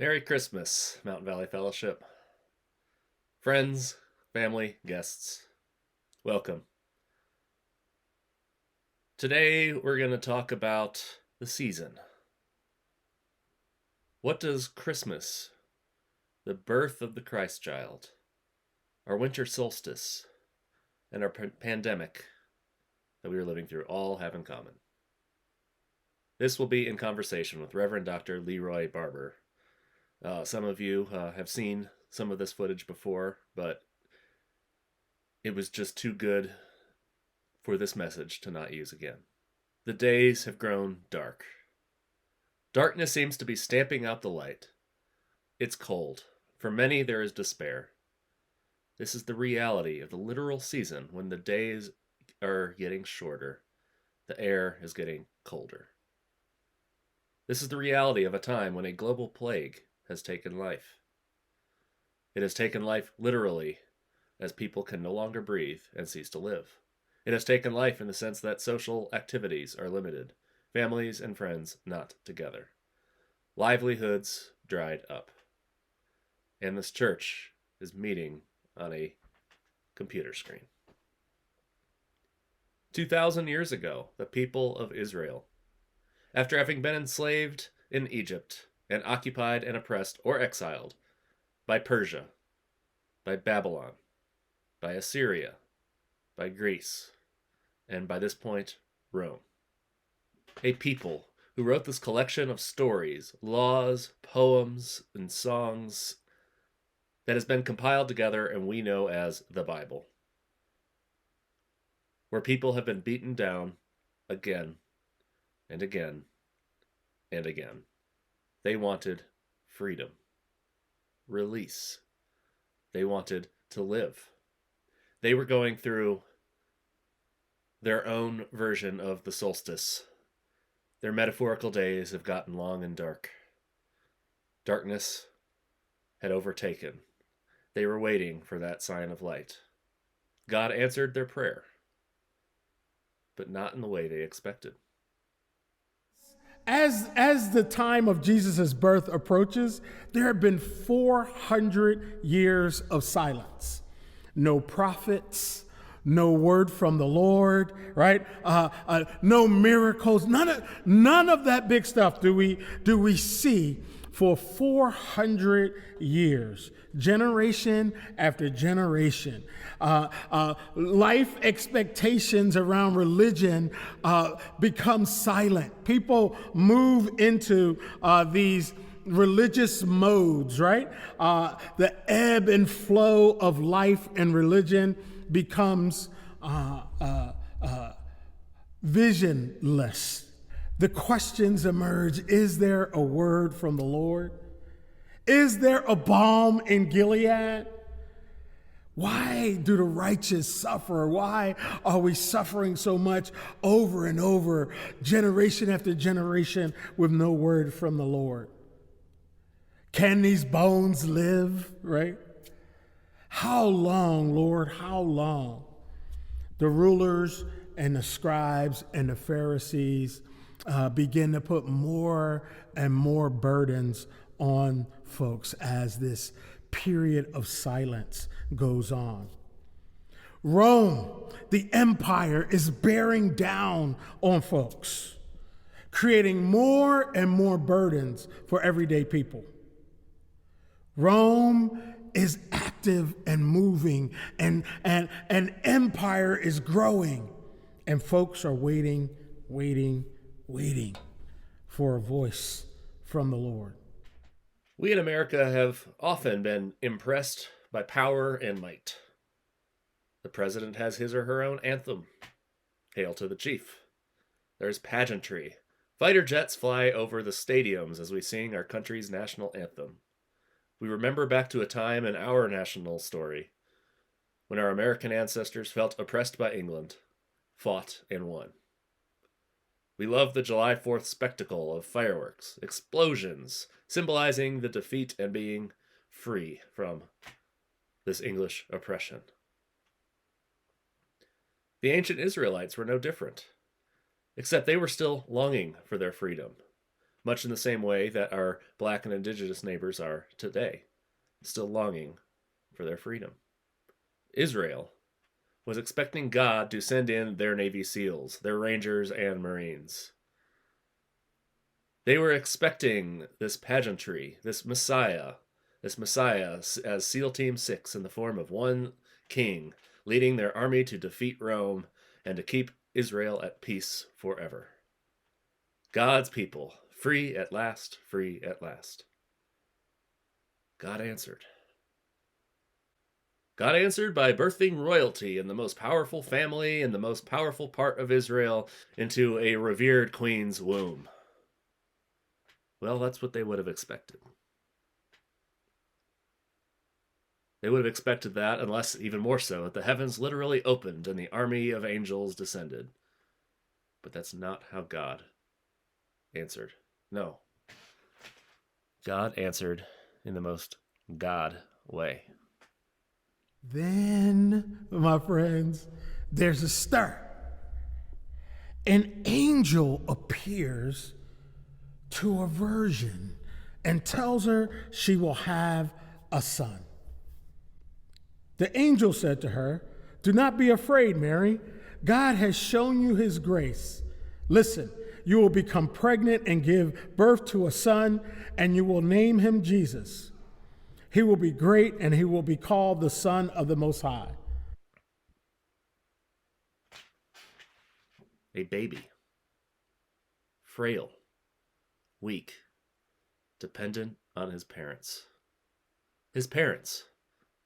Merry Christmas, Mountain Valley Fellowship. Friends, family, guests, welcome. Today we're going to talk about the season. What does Christmas, the birth of the Christ child, our winter solstice, and our pandemic that we are living through all have in common? This will be in conversation with Reverend Dr. Leroy Barber. Some of you have seen some of this footage before, but it was just too good for this message to not use again. The days have grown dark. Darkness seems to be stamping out the light. It's cold. For many, there is despair. This is the reality of the literal season when the days are getting shorter. The air is getting colder. This is the reality of a time when a global plague has taken life. It has taken life literally, as people can no longer breathe and cease to live. It has taken life in the sense that social activities are limited, families and friends not together. Livelihoods dried up. And this church is meeting on a computer screen. 2,000 years ago, the people of Israel, after having been enslaved in Egypt and occupied and oppressed or exiled by Persia, by Babylon, by Assyria, by Greece, and by this point, Rome. A people who wrote this collection of stories, laws, poems, and songs that has been compiled together and we know as the Bible. Where people have been beaten down again and again and again. They wanted freedom, release. They wanted to live. They were going through their own version of the solstice. Their metaphorical days have gotten long and dark. Darkness had overtaken. They were waiting for that sign of light. God answered their prayer, but not in the way they expected. As the time of Jesus' birth approaches, there have been 400 years of silence. No prophets, no word from the Lord, right? No miracles, none of that big stuff do we see for 400 years, generation after generation. Life expectations around religion become silent. People move into these religious modes, right? The ebb and flow of life and religion becomes visionless. The questions emerge: is there a word from the Lord? Is there a balm in Gilead? Why do the righteous suffer? Why are we suffering so much over and over, generation after generation, with no word from the Lord? Can these bones live, right? How long, Lord, how long? The rulers and the scribes and the Pharisees begin to put more and more burdens on folks as this period of silence goes on. Rome, the empire, is bearing down on folks, creating more and more burdens for everyday people. Rome is active and moving, and empire is growing, and folks are waiting for a voice from the Lord. We in America have often been impressed by power and might. The president has his or her own anthem. Hail to the chief. There's pageantry. Fighter jets fly over the stadiums as we sing our country's national anthem. We remember back to a time in our national story when our American ancestors felt oppressed by England, fought, and won. We love the July 4th spectacle of fireworks, explosions, symbolizing the defeat and being free from this English oppression. The ancient Israelites were no different, except they were still longing for their freedom. much in the same way that our black and indigenous neighbors are today, still longing for their freedom. Israel was expecting God to send in their Navy SEALs, their Rangers and Marines. They were expecting this pageantry, this Messiah as SEAL Team 6 in the form of one king, leading their army to defeat Rome and to keep Israel at peace forever. God's people, free at last, free at last. God answered. God answered by birthing royalty in the most powerful family in the most powerful part of Israel into a revered queen's womb. Well, that's what they would have expected. They would have expected that, unless even more so, that the heavens literally opened and the army of angels descended. But that's not how God answered. No. God answered in the most God way. Then, my friends, there's a stir. An angel appears to a virgin and tells her she will have a son. The angel said to her, "Do not be afraid, Mary. God has shown you his grace. Listen, you will become pregnant and give birth to a son, and you will name him Jesus. He will be great, and he will be called the Son of the Most High." A baby. Frail. Weak. Dependent on his parents. His parents.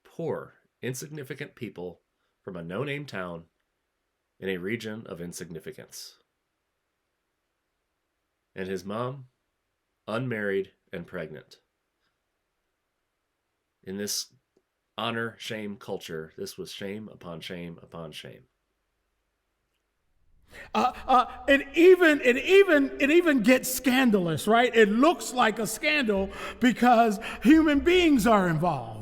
Poor, insignificant people from a no-name town in a region of insignificance. And his mom, unmarried and pregnant. In this honor-shame culture, this was shame upon shame upon shame. It even gets scandalous, right? It looks like a scandal because human beings are involved.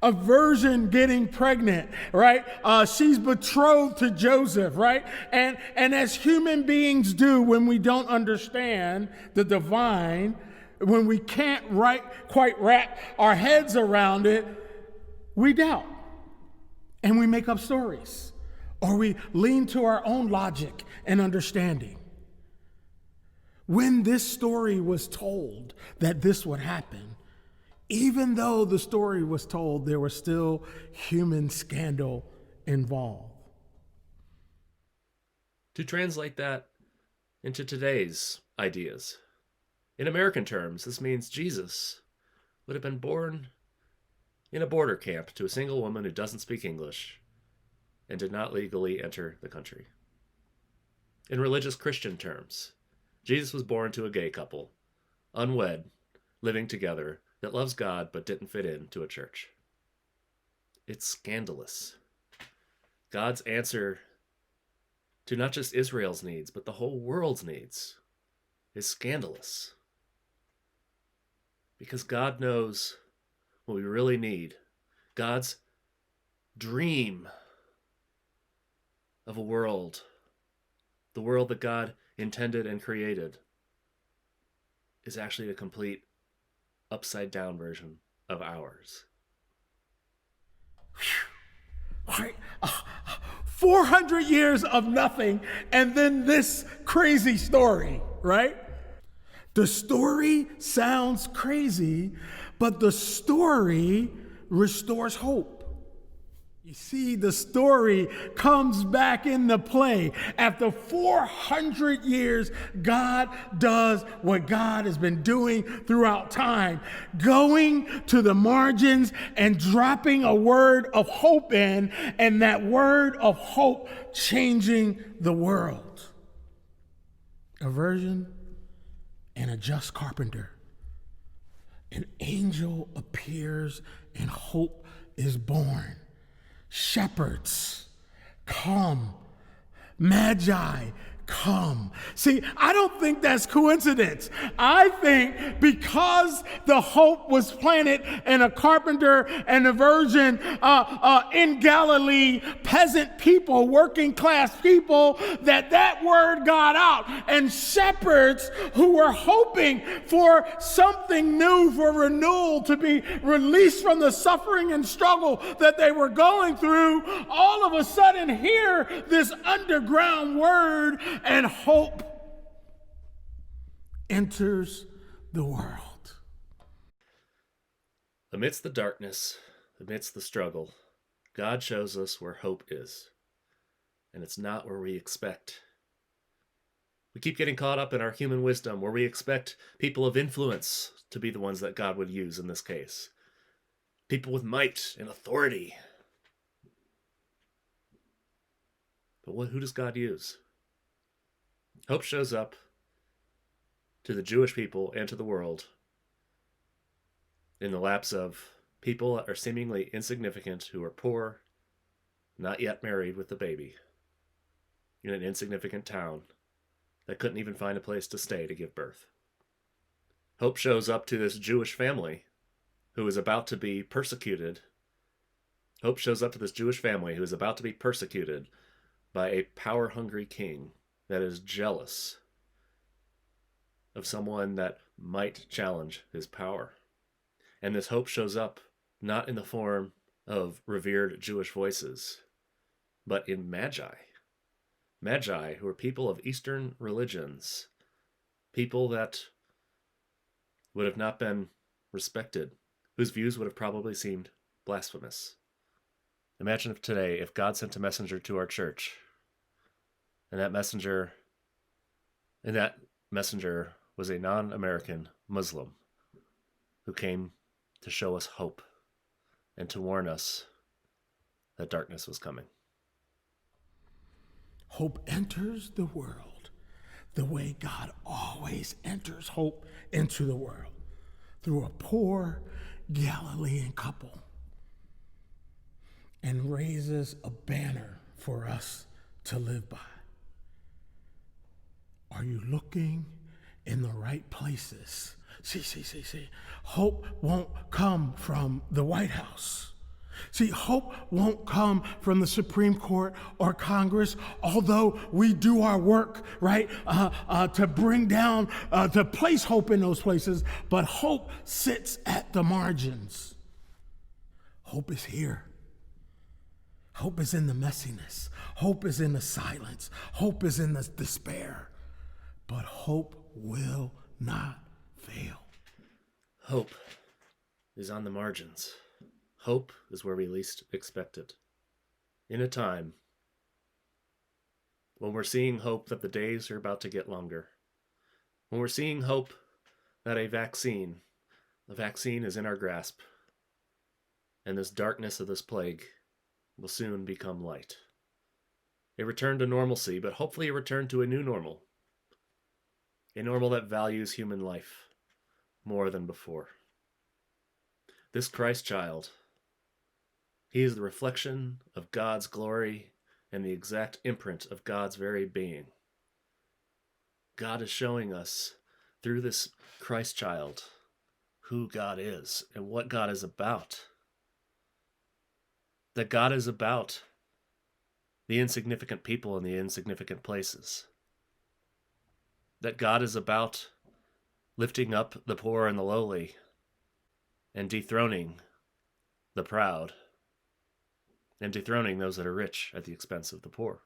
A virgin getting pregnant, right? She's betrothed to Joseph, right? And as human beings do when we don't understand the divine, when we can't quite wrap our heads around it, we doubt. And we make up stories. Or we lean to our own logic and understanding. When this story was told that this would happen, even though the story was told, there was still human scandal involved. To translate that into today's ideas, in American terms, this means Jesus would have been born in a border camp to a single woman who doesn't speak English and did not legally enter the country. In religious Christian terms, Jesus was born to a gay couple, unwed, living together, that loves God but didn't fit into a church. It's scandalous. God's answer to not just Israel's needs, but the whole world's needs is scandalous. Because God knows what we really need. God's dream of a world, the world that God intended and created, is actually a complete upside down version of ours. 400 years of nothing, and then this crazy story, right? The story sounds crazy, but the story restores hope. You see, the story comes back into play. After 400 years, God does what God has been doing throughout time, going to the margins and dropping a word of hope in, and that word of hope changing the world. A virgin and a just carpenter. An angel appears and hope is born. Shepherds come, magi come. See, I don't think that's coincidence. I think because the hope was planted in a carpenter and a virgin in Galilee, peasant people, working class people, that word got out. And shepherds who were hoping for something new, for renewal, to be released from the suffering and struggle that they were going through, all of a sudden hear this underground word, and hope enters the world. Amidst the darkness, amidst the struggle, God shows us where hope is. And it's not where we expect. We keep getting caught up in our human wisdom, where we expect people of influence to be the ones that God would use in this case. People with might and authority. But who does God use? Hope shows up to the Jewish people and to the world in the laps of people that are seemingly insignificant, who are poor, not yet married with a baby, in an insignificant town that couldn't even find a place to stay to give birth. Hope shows up to this Jewish family who is about to be persecuted. Hope shows up to this Jewish family who is about to be persecuted by a power-hungry king that is jealous of someone that might challenge his power. And this hope shows up not in the form of revered Jewish voices, but in magi. Magi, who are people of Eastern religions, people that would have not been respected, whose views would have probably seemed blasphemous. Imagine if today, if God sent a messenger to our church, and that messenger was a non-American Muslim who came to show us hope and to warn us that darkness was coming. Hope enters the world the way God always enters hope into the world, through a poor Galilean couple, and raises a banner for us to live by. Are you looking in the right places? See. Hope won't come from the White House. See, hope won't come from the Supreme Court or Congress, although we do our work, right, to bring down, to place hope in those places, but hope sits at the margins. Hope is here. Hope is in the messiness. Hope is in the silence. Hope is in the despair. But hope will not fail. Hope is on the margins. Hope is where we least expect it. In a time when we're seeing hope that the days are about to get longer, when we're seeing hope that the vaccine is in our grasp, and this darkness of this plague will soon become light. A return to normalcy, but hopefully a return to a new normal. A normal that values human life more than before. This Christ child, he is the reflection of God's glory and the exact imprint of God's very being. God is showing us through this Christ child who God is and what God is about. That God is about the insignificant people in the insignificant places. That God is about lifting up the poor and the lowly and dethroning the proud and dethroning those that are rich at the expense of the poor.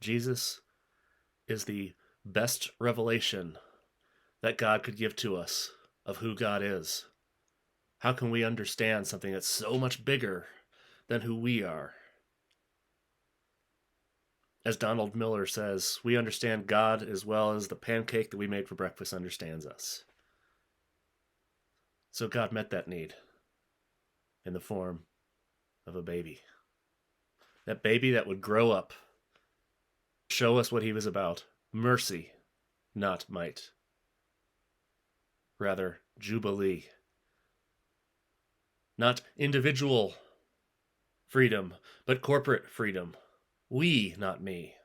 Jesus is the best revelation that God could give to us of who God is. How can we understand something that's so much bigger than who we are? As Donald Miller says, we understand God as well as the pancake that we made for breakfast understands us. So God met that need in the form of a baby. That baby that would grow up, show us what he was about. Mercy, not might. Rather, jubilee. Not individual freedom, but corporate freedom. We, not me.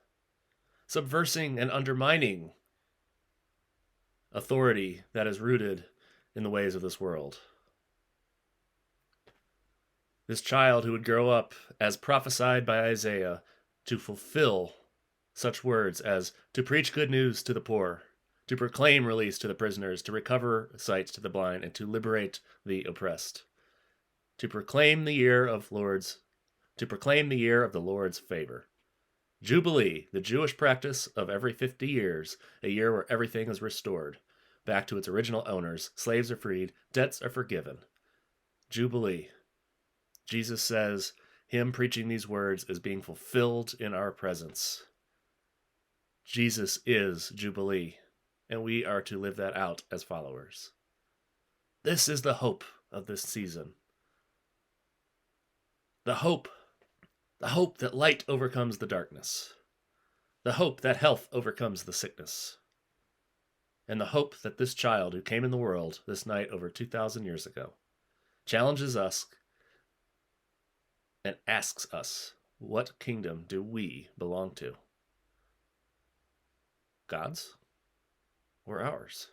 subversing and undermining authority that is rooted in the ways of this world. This child who would grow up as prophesied by Isaiah to fulfill such words as to preach good news to the poor, to proclaim release to the prisoners, to recover sight to the blind, and to liberate the oppressed, to proclaim the year of the Lord's favor. Jubilee, the Jewish practice of every 50 years, a year where everything is restored back to its original owners, slaves are freed, debts are forgiven. Jubilee. Jesus says him preaching these words is being fulfilled in our presence. Jesus is Jubilee, and we are to live that out as followers. This is the hope of this season. The hope that light overcomes the darkness. The hope that health overcomes the sickness. And the hope that this child who came in the world this night over 2,000 years ago challenges us and asks us, what kingdom do we belong to? God's or ours?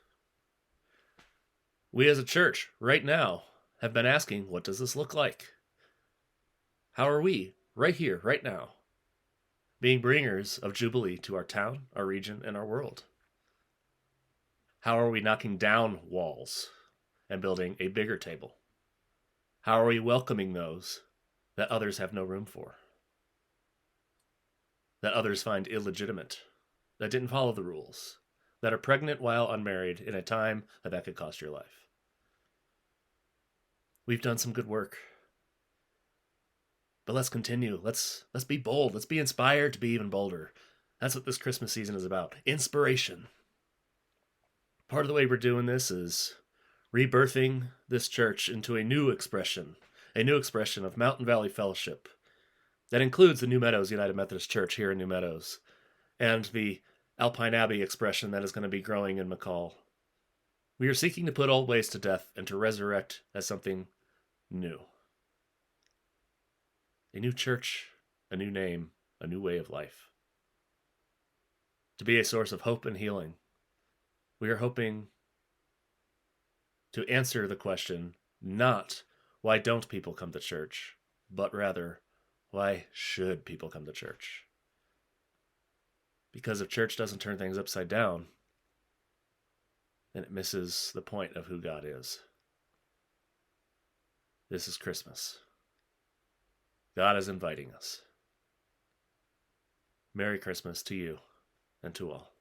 We as a church right now have been asking, what does this look like? How are we, right here, right now, being bringers of Jubilee to our town, our region, and our world? How are we knocking down walls and building a bigger table? How are we welcoming those that others have no room for? That others find illegitimate, that didn't follow the rules, that are pregnant while unmarried in a time that could cost your life. We've done some good work. But let's continue. Let's be bold. Let's be inspired to be even bolder. That's what this Christmas season is about. Inspiration. Part of the way we're doing this is rebirthing this church into a new expression of Mountain Valley Fellowship that includes the New Meadows United Methodist Church here in New Meadows and the Alpine Abbey expression that is going to be growing in McCall. We are seeking to put old ways to death and to resurrect as something new. A new church, a new name, a new way of life. To be a source of hope and healing. We are hoping to answer the question, not why don't people come to church, but rather, why should people come to church? Because if church doesn't turn things upside down, then it misses the point of who God is. This is Christmas. God is inviting us. Merry Christmas to you and to all.